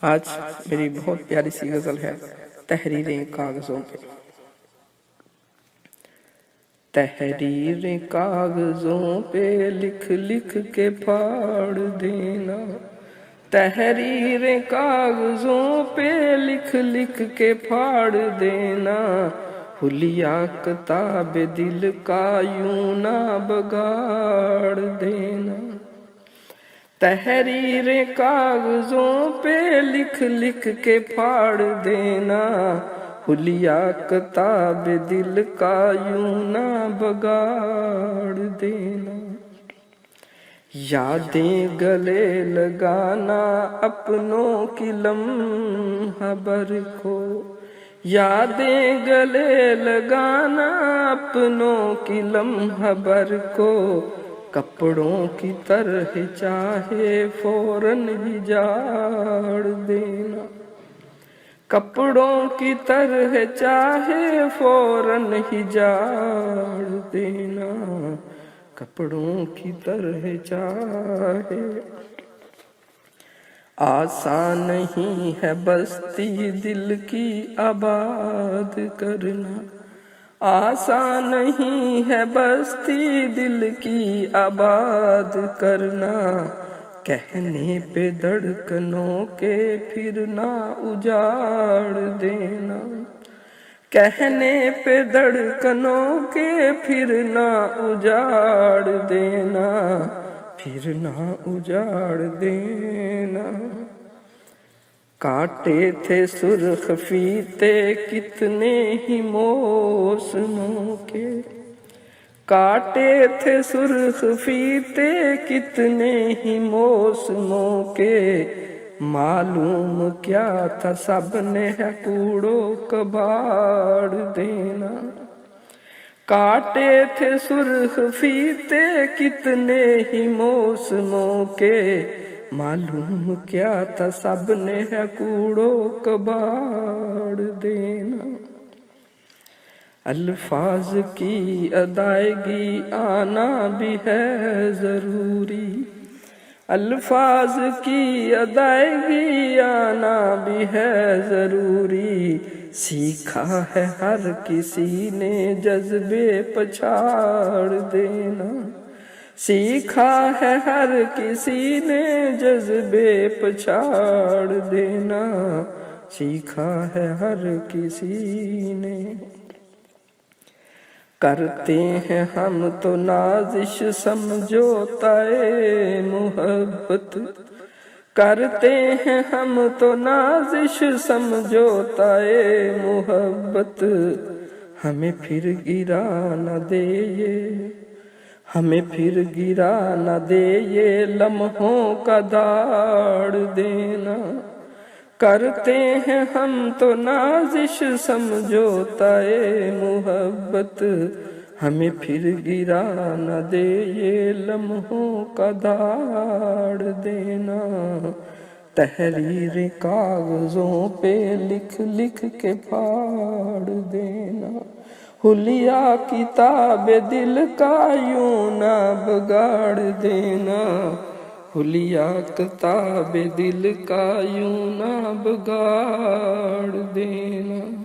آج میری بہت پیاری سی غزل ہے تحریریں کاغذوں پہ۔ تحریریں کاغذوں پہ لکھ لکھ کے پھاڑ دینا، تحریریں کاغذوں پہ لکھ لکھ کے پھاڑ دینا، حلیہ کتاب دل کا یوں نہ بگاڑ دینا۔ تحریریں کاغذوں پہ لکھ لکھ کے پھاڑ دینا، حلیہ کتاب دل کا یوں نہ بگاڑ دینا۔ یادیں گلے لگانا اپنوں کی لمحہ بھر کو، یادیں گلے لگانا اپنوں کی لمحہ بھر کو، کپڑوں کی طرح چاہے فوراً ہی جاڑ دینا، کپڑوں کی طرح چاہے فوراً ہی جاڑ دینا، کپڑوں کی طرح چاہے۔ آسان نہیں ہے بستی دل کی آباد کرنا، آسان نہیں ہے بستی دل کی آباد کرنا، کہنے پہ دھڑکنوں کے پھر نہ اجاڑ دینا، کہنے پہ دھڑکنوں کے پھر نہ اجاڑ دینا، پھر نہ اجاڑ دینا۔ کاٹے تھے سرخ فیتے کتنے ہی موسموں کے، کاٹے تھے سرخ فیتے کتنے ہی موسموں کے، معلوم کیا تھا سب نے ہے کوڑو کباڑ دینا۔ کاٹے تھے سرخ فیتے کتنے ہی موسموں کے، معلوم کیا تھا سب نے ہے کوڑو کباڑ دینا۔ الفاظ کی ادائیگی آنا بھی ہے ضروری، الفاظ کی ادائیگی آنا بھی ہے ضروری، سیکھا ہے ہر کسی نے جذبے پچھاڑ دینا، سیکھا ہے ہر کسی نے جذبے پچھاڑ دینا، سیکھا ہے ہر کسی نے۔ کرتے ہیں ہم تو نازش سمجھوتائے محبت، کرتے ہیں ہم تو نازش سمجھوتائے محبت، ہمیں پھر گرا نہ دے یہ، ہمیں پھر گرا نہ دے یہ لمحوں کا داڑ دینا۔ کرتے ہیں ہم تو نازش سمجھوتائے محبت، ہمیں پھر گرا نہ دے یہ لمحوں کا داڑ دینا۔ تحریر کاغذوں پہ لکھ لکھ کے پھاڑ دینا، حلیہ کتاب دل کا یوں نہ بگاڑ دینا، حلیہ کتاب دل کا یوں نہ بگاڑ دینا۔